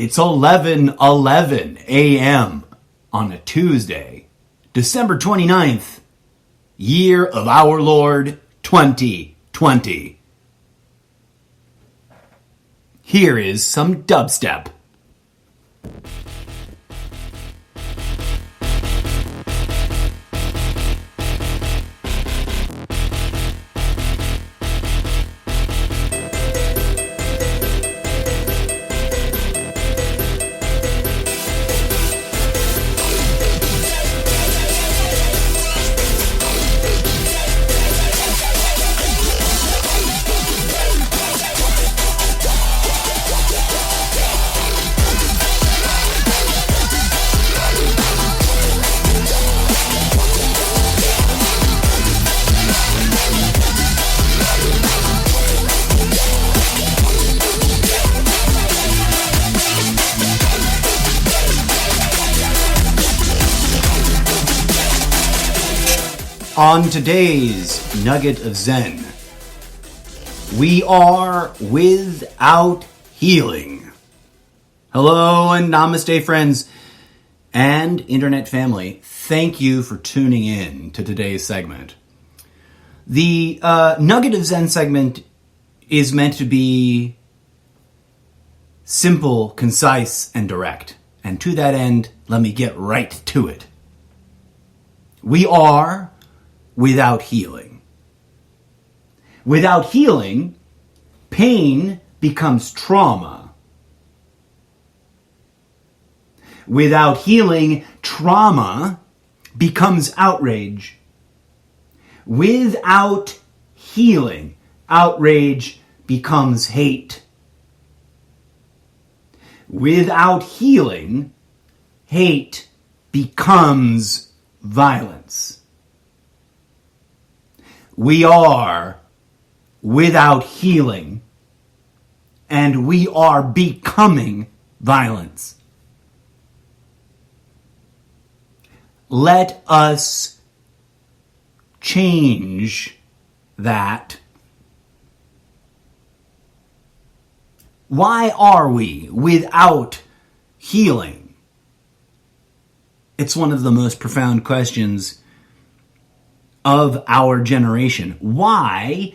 It's 11:11 a.m. on a Tuesday, December 29th, year of our Lord 2020. Here is some dubstep. On today's Nugget of Zen, we are without healing. Hello and namaste, friends and internet family. Thank you for tuning in to today's segment. The Nugget of Zen segment is meant to be simple, concise, and direct. And to that end, let me get right to it. We are without healing. Without healing, pain becomes trauma. Without healing, trauma becomes outrage. Without healing, outrage becomes hate. Without healing, hate becomes violence. We are without healing, and we are becoming violence. Let us change that. Why are we without healing? It's one of the most profound questions of our generation. Why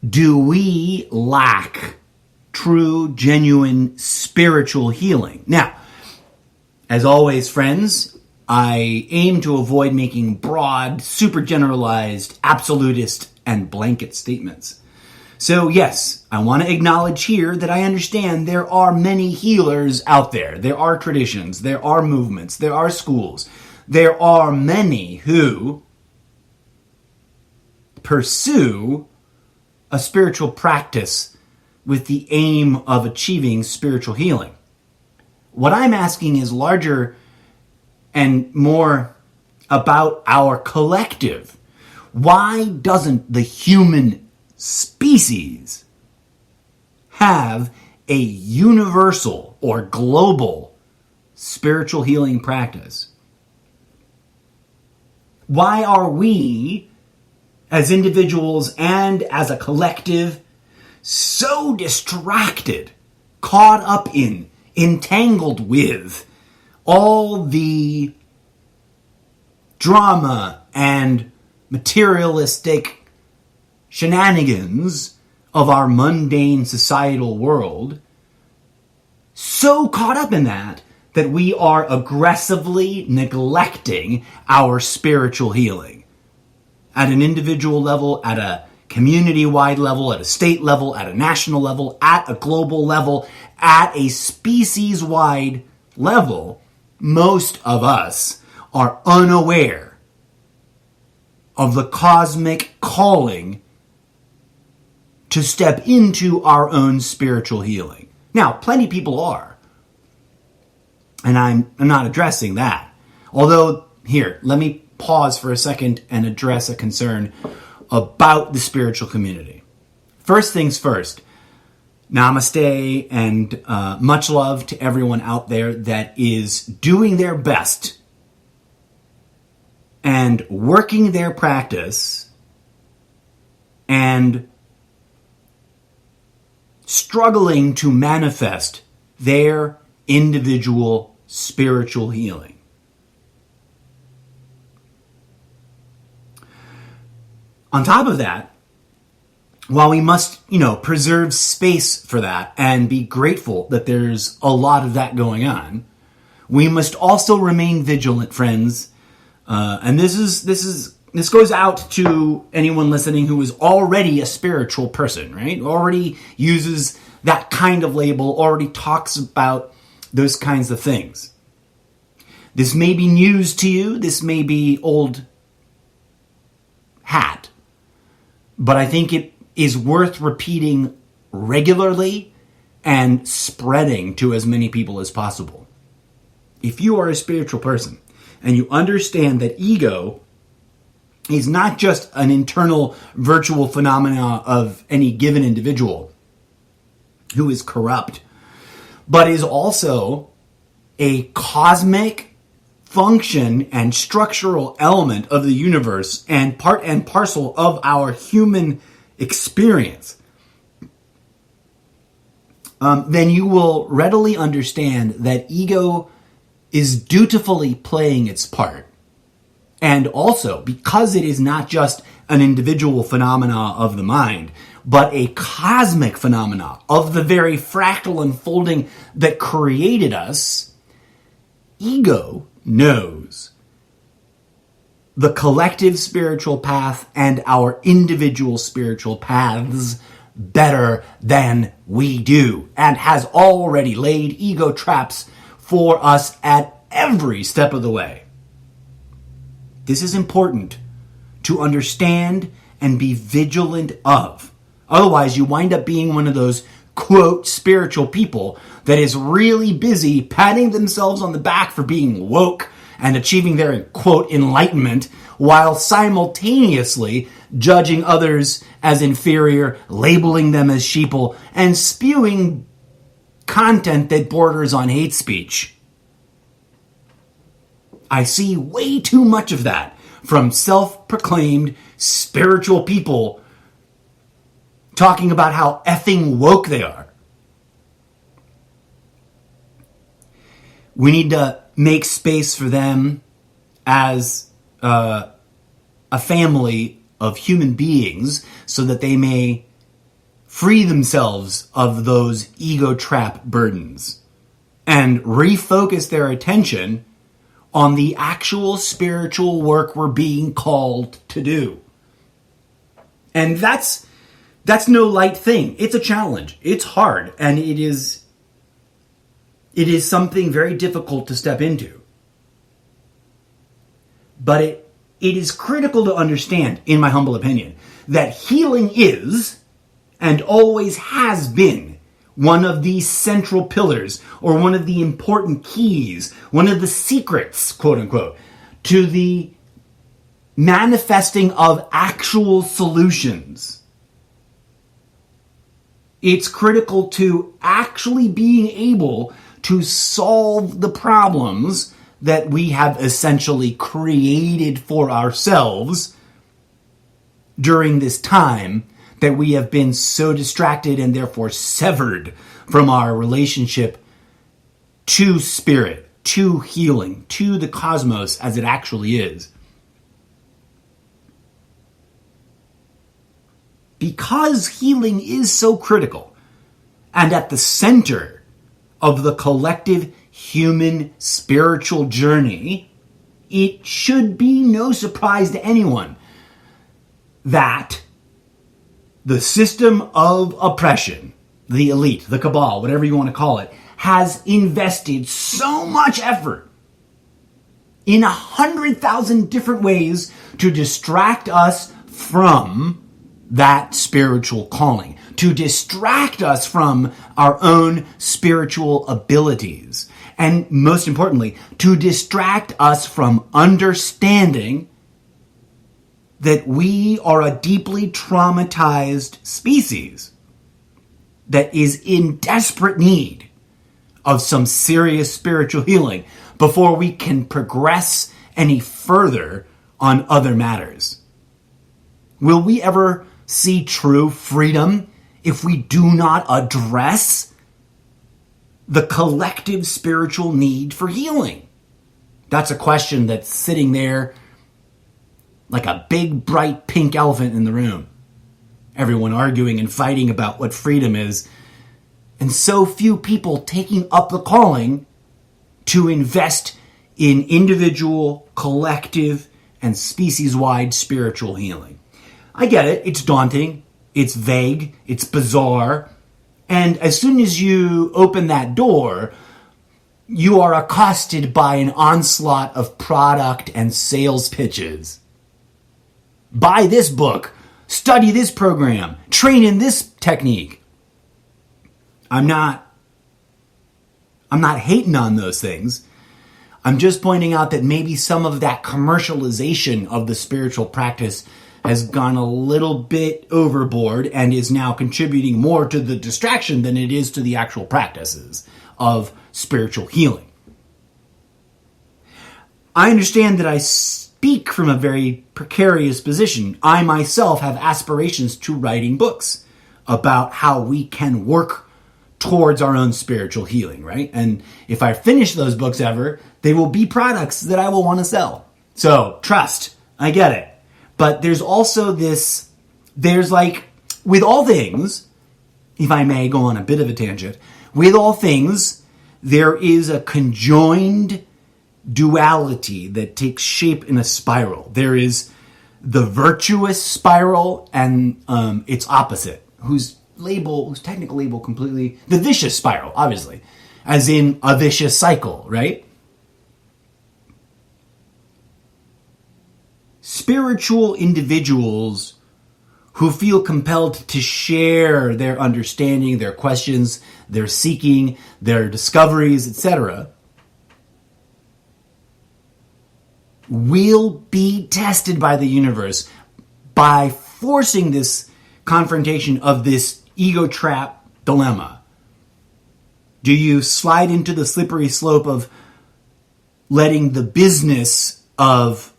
do we lack true, genuine spiritual healing? Now, as always, friends, I aim to avoid making broad, super generalized, absolutist, and blanket statements. So yes, I want to acknowledge here that I understand there are many healers out there. There are traditions, there are movements, there are schools. There are many who pursue a spiritual practice with the aim of achieving spiritual healing. What I'm asking is larger and more about our collective. Why doesn't the human species have a universal or global spiritual healing practice? Why are we, as individuals and as a collective, so distracted, caught up in, entangled with all the drama and materialistic shenanigans of our mundane societal world, so caught up in that we are aggressively neglecting our spiritual healing? At an individual level, at a community-wide level, at a state level, at a national level, at a global level, at a species-wide level, most of us are unaware of the cosmic calling to step into our own spiritual healing. Now, plenty of people are, and I'm not addressing that. Although, here, let me pause for a second and address a concern about the spiritual community. First things first, namaste and much love to everyone out there that is doing their best and working their practice and struggling to manifest their individual spiritual healing. On top of that, while we must, preserve space for that and be grateful that there's a lot of that going on, we must also remain vigilant, friends. And this goes out to anyone listening who is already a spiritual person, right? Already uses that kind of label, already talks about those kinds of things. This may be news to you. This may be old hat. But I think it is worth repeating regularly and spreading to as many people as possible. If you are a spiritual person and you understand that ego is not just an internal virtual phenomena of any given individual who is corrupt, but is also a cosmic function and structural element of the universe and part and parcel of our human experience, then you will readily understand that ego is dutifully playing its part. And also, because it is not just an individual phenomena of the mind, but a cosmic phenomena of the very fractal unfolding that created us, ego knows the collective spiritual path and our individual spiritual paths better than we do, and has already laid ego traps for us at every step of the way. This is important to understand and be vigilant of. Otherwise, you wind up being one of those, quote, spiritual people that is really busy patting themselves on the back for being woke and achieving their, quote, enlightenment, while simultaneously judging others as inferior, labeling them as sheeple, and spewing content that borders on hate speech. I see way too much of that from self-proclaimed spiritual people talking about how effing woke they are. We need to make space for them as a family of human beings so that they may free themselves of those ego trap burdens and refocus their attention on the actual spiritual work we're being called to do. And that's no light thing. It's a challenge. It's hard, and it is something very difficult to step into. But it is critical to understand, in my humble opinion, that healing is, and always has been, one of the central pillars, or one of the important keys, one of the secrets, quote unquote, to the manifesting of actual solutions. It's critical to actually being able to solve the problems that we have essentially created for ourselves during this time that we have been so distracted and therefore severed from our relationship to spirit, to healing, to the cosmos as it actually is. Because healing is so critical and at the center of the collective human spiritual journey, it should be no surprise to anyone that the system of oppression, the elite, the cabal, whatever you want to call it, has invested so much effort in 100,000 different ways to distract us from that spiritual calling, to distract us from our own spiritual abilities, and most importantly, to distract us from understanding that we are a deeply traumatized species that is in desperate need of some serious spiritual healing before we can progress any further on other matters. Will we ever see true freedom if we do not address the collective spiritual need for healing? That's a question that's sitting there like a big, bright pink elephant in the room. Everyone arguing and fighting about what freedom is, and so few people taking up the calling to invest in individual, collective, and species-wide spiritual healing. I get it. It's daunting. It's vague. It's bizarre. And as soon as you open that door, you are accosted by an onslaught of product and sales pitches. Buy this book. Study this program. Train in this technique. I'm not hating on those things. I'm just pointing out that maybe some of that commercialization of the spiritual practice has gone a little bit overboard and is now contributing more to the distraction than it is to the actual practices of spiritual healing. I understand that I speak from a very precarious position. I myself have aspirations to writing books about how we can work towards our own spiritual healing, right? And if I finish those books ever, they will be products that I will want to sell. So, trust, I get it. But there's also this, there's like, with all things, if I may go on a bit of a tangent, with all things, there is a conjoined duality that takes shape in a spiral. There is the virtuous spiral and its opposite, whose technical label completely, the vicious spiral, obviously, as in a vicious cycle, right? Spiritual individuals who feel compelled to share their understanding, their questions, their seeking, their discoveries, etc., will be tested by the universe by forcing this confrontation of this ego trap dilemma. Do you slide into the slippery slope of letting the business of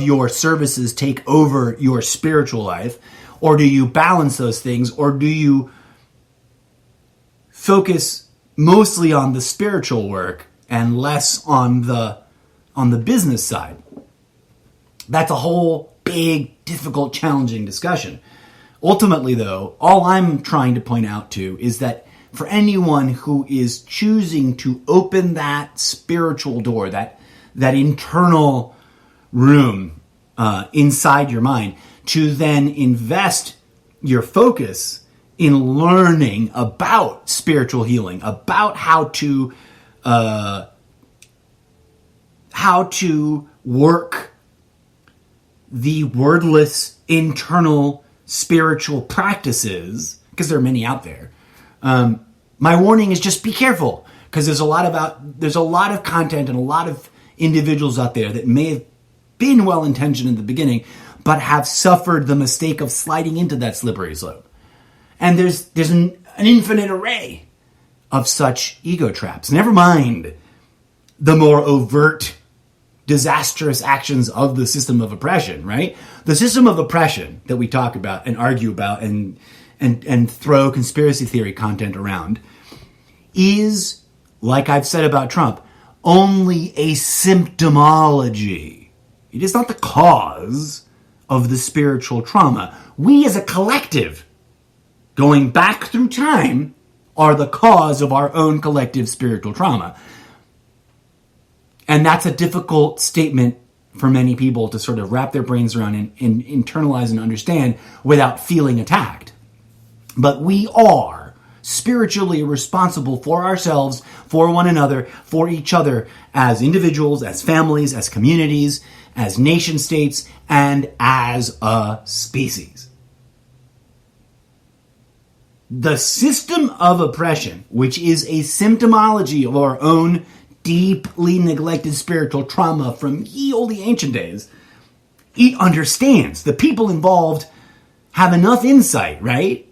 your services take over your spiritual life? Or do you balance those things? Or do you focus mostly on the spiritual work and less on the business side? That's a whole big, difficult, challenging discussion. Ultimately, though, all I'm trying to point out to is that for anyone who is choosing to open that spiritual door, that internal room inside your mind, to then invest your focus in learning about spiritual healing, about how to work the wordless internal spiritual practices, because there are many out there. My warning is just be careful, because there's a lot of content and a lot of individuals out there that may have been well-intentioned in the beginning, but have suffered the mistake of sliding into that slippery slope. And there's an infinite array of such ego traps. Never mind the more overt, disastrous actions of the system of oppression, right? The system of oppression that we talk about and argue about and throw conspiracy theory content around is, like I've said about Trump, only a symptomology. It is not the cause of the spiritual trauma. We as a collective, going back through time, are the cause of our own collective spiritual trauma. And that's a difficult statement for many people to sort of wrap their brains around and internalize and understand without feeling attacked. But we are spiritually responsible for ourselves, for one another, for each other, as individuals, as families, as communities, as nation states, and as a species. The system of oppression, which is a symptomology of our own deeply neglected spiritual trauma from ye olde ancient days, it understands. The people involved have enough insight, right,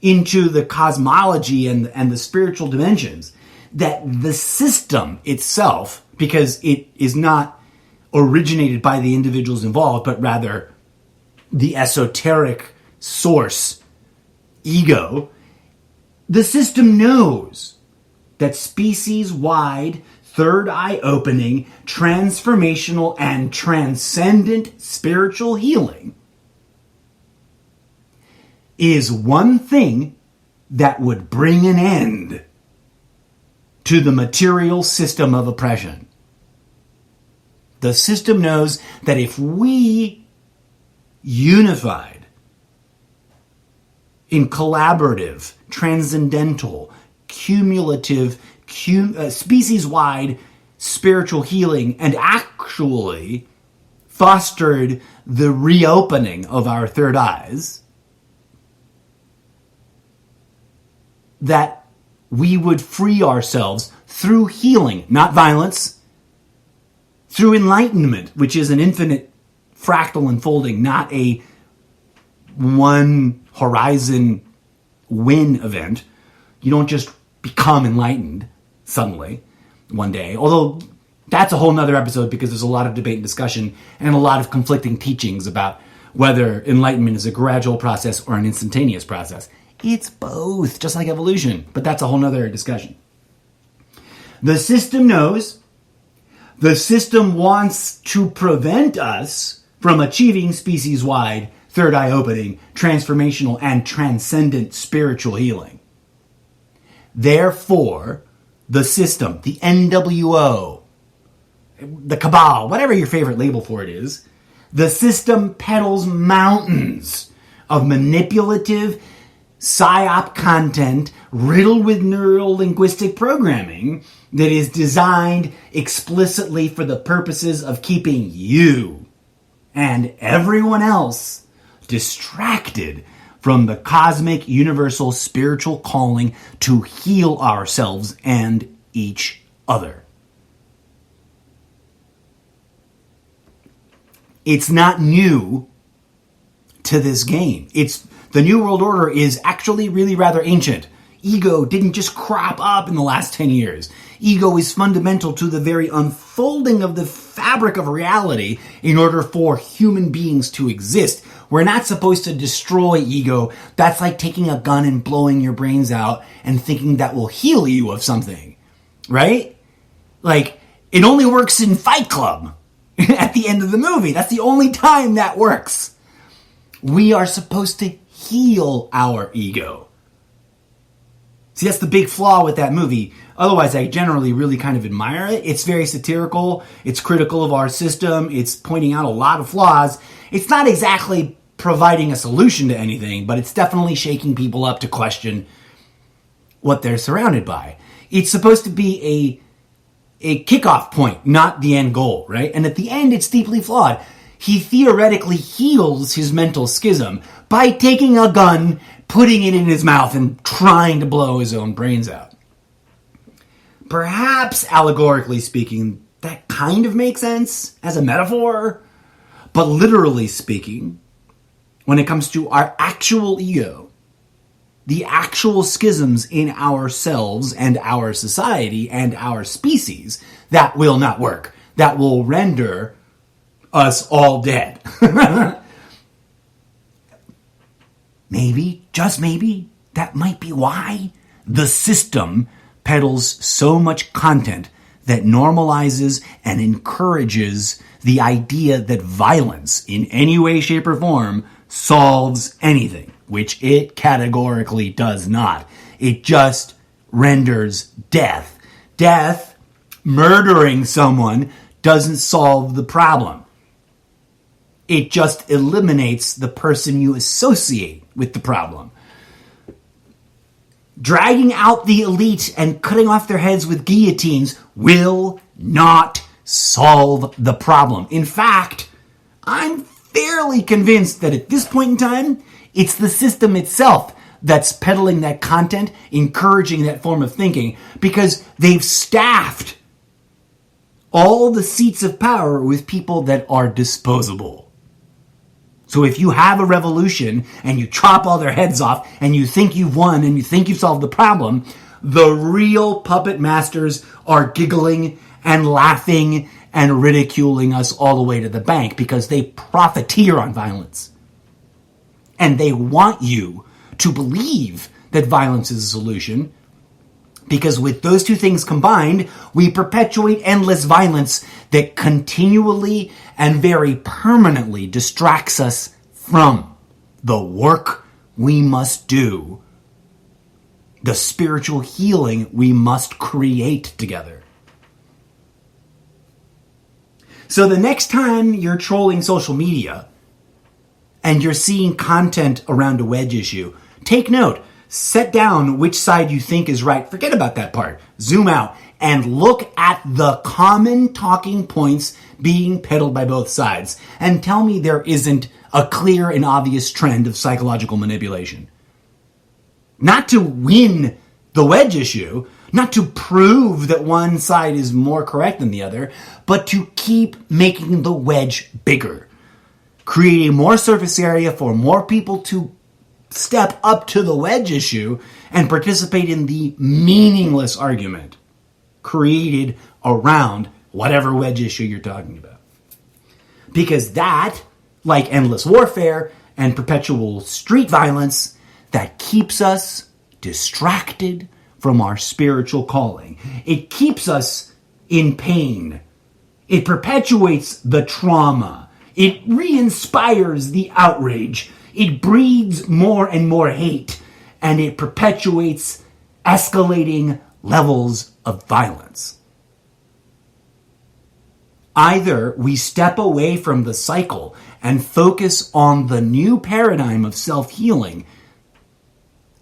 into the cosmology and the spiritual dimensions, that the system itself, because it is not originated by the individuals involved, but rather the esoteric source, ego, The system knows that species-wide, third eye opening, transformational, and transcendent spiritual healing is one thing that would bring an end to the material system of oppression. The system knows that if we unified in collaborative, transcendental, cumulative, species-wide spiritual healing and actually fostered the reopening of our third eyes, that we would free ourselves through healing, not violence, through enlightenment, which is an infinite fractal unfolding, not a one horizon win event. You don't just become enlightened suddenly one day. Although that's a whole nother episode, because there's a lot of debate and discussion and a lot of conflicting teachings about whether enlightenment is a gradual process or an instantaneous process. It's both, just like evolution, but that's a whole nother discussion. The system knows. The system wants to prevent us from achieving species-wide, third eye opening, transformational, and transcendent spiritual healing. Therefore, the system, the NWO, the cabal, whatever your favorite label for it is, the system peddles mountains of manipulative psyop content riddled with neuro-linguistic programming that is designed explicitly for the purposes of keeping you and everyone else distracted from the cosmic, universal, spiritual calling to heal ourselves and each other. It's not new to this game. The New World Order is actually really rather ancient. Ego didn't just crop up in the last 10 years. Ego is fundamental to the very unfolding of the fabric of reality in order for human beings to exist. We're not supposed to destroy ego. That's like taking a gun and blowing your brains out and thinking that will heal you of something, right? Like, it only works in Fight Club at the end of the movie. That's the only time that works. We are supposed to heal our ego. See, that's the big flaw with that movie. Otherwise, I generally really kind of admire it. It's very satirical. It's critical of our system. It's pointing out a lot of flaws. It's not exactly providing a solution to anything, but it's definitely shaking people up to question what they're surrounded by. It's supposed to be a kickoff point, not the end goal, right? And at the end, it's deeply flawed. He theoretically heals his mental schism by taking a gun, putting it in his mouth, and trying to blow his own brains out. Perhaps, allegorically speaking, that kind of makes sense as a metaphor. But literally speaking, when it comes to our actual ego, the actual schisms in ourselves and our society and our species, that will not work. That will render us all dead. Maybe, just maybe, that might be why the system peddles so much content that normalizes and encourages the idea that violence in any way, shape, or form solves anything, which it categorically does not. It just renders death. Death, murdering someone, doesn't solve the problem. It just eliminates the person you associate with the problem. Dragging out the elite and cutting off their heads with guillotines will not solve the problem. In fact, I'm fairly convinced that at this point in time, it's the system itself that's peddling that content, encouraging that form of thinking, because they've staffed all the seats of power with people that are disposable. So if you have a revolution and you chop all their heads off and you think you've won and you think you've solved the problem, the real puppet masters are giggling and laughing and ridiculing us all the way to the bank because they profiteer on violence. And they want you to believe that violence is a solution, because with those two things combined, we perpetuate endless violence that continually and very permanently distracts us from the work we must do, the spiritual healing we must create together. So the next time you're trolling social media and you're seeing content around a wedge issue, take note. Set down which side you think is right. Forget about that part. Zoom out and look at the common talking points being peddled by both sides. And tell me there isn't a clear and obvious trend of psychological manipulation. Not to win the wedge issue, not to prove that one side is more correct than the other, but to keep making the wedge bigger. Creating more surface area for more people to step up to the wedge issue and participate in the meaningless argument created around whatever wedge issue you're talking about. Because that, like endless warfare and perpetual street violence, that keeps us distracted from our spiritual calling. It keeps us in pain. It perpetuates the trauma. It re-inspires the outrage. It breeds more and more hate, and it perpetuates escalating levels of violence. Either we step away from the cycle and focus on the new paradigm of self-healing,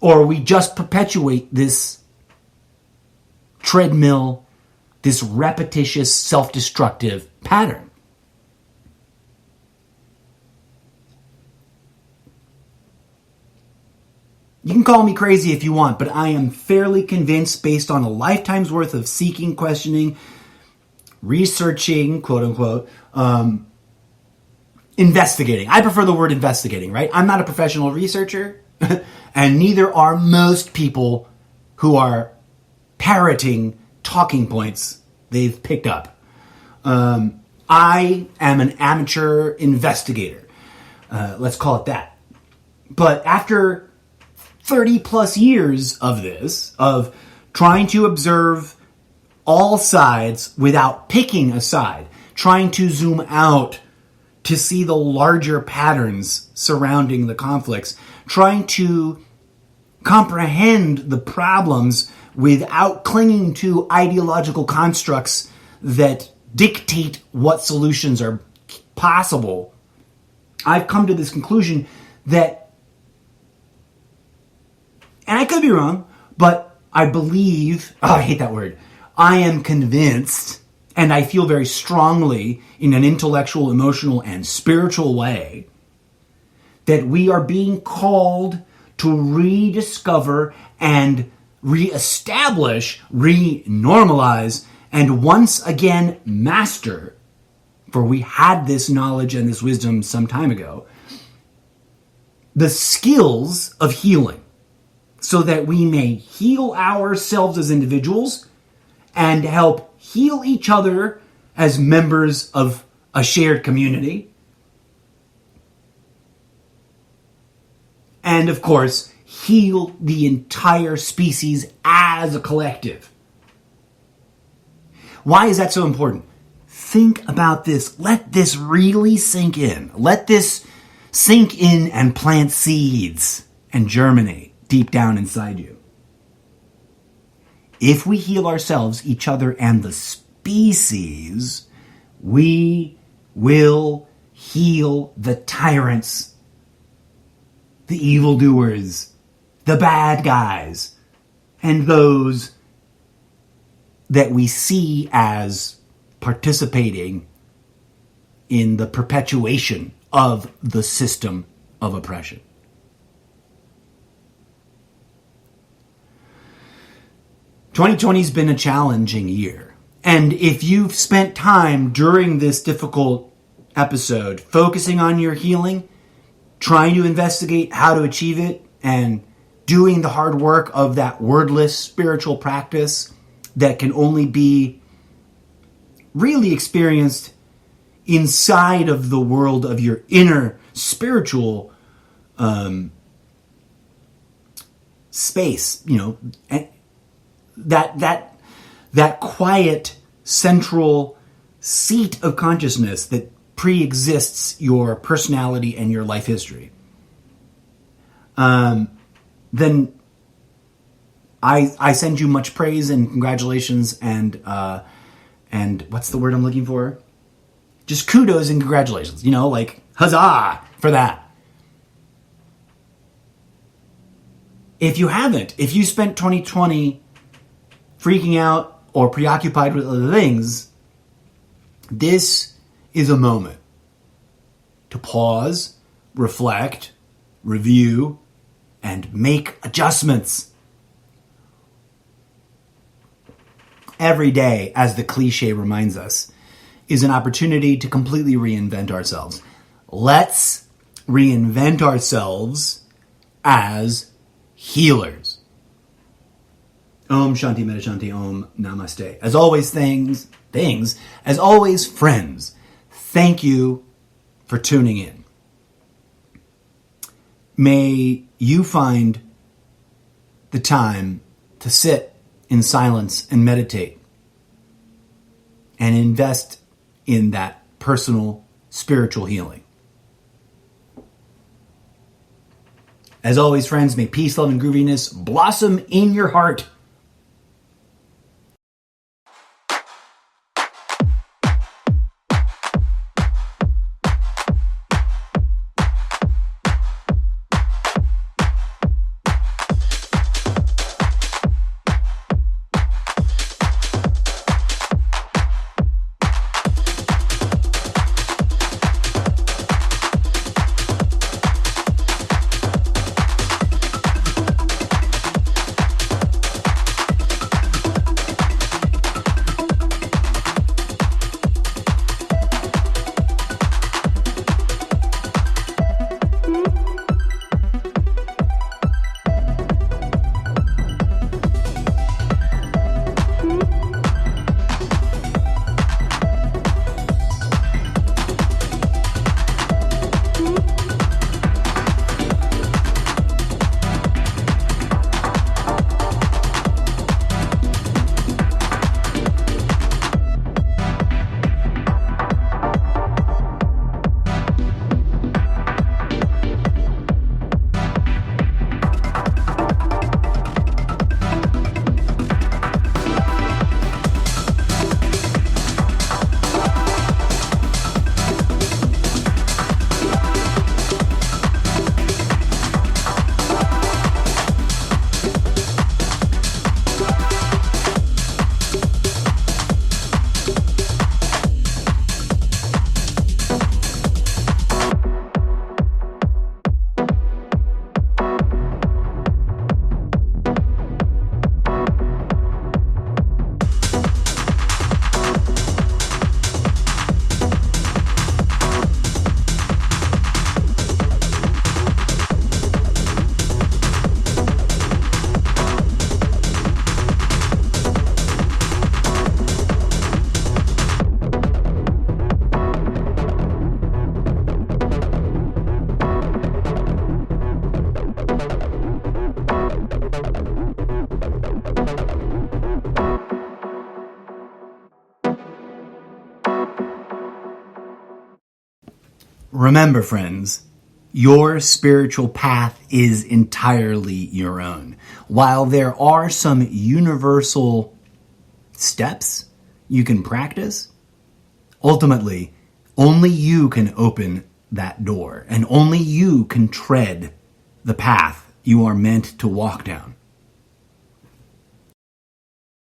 or we just perpetuate this treadmill, this repetitious, self-destructive pattern. You can call me crazy if you want, but I am fairly convinced, based on a lifetime's worth of seeking, questioning, researching, quote unquote, investigating. I prefer the word investigating, right? I'm not a professional researcher, and neither are most people who are parroting talking points they've picked up. I am an amateur investigator. Let's call it that. But after 30 plus years of this, of trying to observe all sides without picking a side, trying to zoom out to see the larger patterns surrounding the conflicts, trying to comprehend the problems without clinging to ideological constructs that dictate what solutions are possible, I've come to this conclusion that, and I could be wrong, but I believe, I hate that word, I am convinced, and I feel very strongly in an intellectual, emotional, and spiritual way, that we are being called to rediscover and reestablish, re-normalize, and once again master, for we had this knowledge and this wisdom some time ago, the skills of healing, so that we may heal ourselves as individuals and help heal each other as members of a shared community. And of course, heal the entire species as a collective. Why is that so important? Think about this. Let this really sink in. Let this sink in and plant seeds and germinate deep down inside you. If we heal ourselves, each other, and the species, we will heal the tyrants, the evildoers, the bad guys, and those that we see as participating in the perpetuation of the system of oppression. 2020's been a challenging year. And if you've spent time during this difficult episode focusing on your healing, trying to investigate how to achieve it, and doing the hard work of that wordless spiritual practice that can only be really experienced inside of the world of your inner spiritual space, that quiet central seat of consciousness that pre-exists your personality and your life history, then I send you much praise and congratulations and what's the word I'm looking for? Just kudos and congratulations, like huzzah for that. If you spent 2020 freaking out or preoccupied with other things, this is a moment to pause, reflect, review, and make adjustments. Every day, as the cliche reminds us, is an opportunity to completely reinvent ourselves. Let's reinvent ourselves as healers. Om Shanti Metta Shanti Om Namaste. As always, as always, friends, thank you for tuning in. May you find the time to sit in silence and meditate and invest in that personal spiritual healing. As always, friends, may peace, love, and grooviness blossom in your heart. Remember, friends, your spiritual path is entirely your own. While there are some universal steps you can practice, ultimately, only you can open that door, and only you can tread the path you are meant to walk down.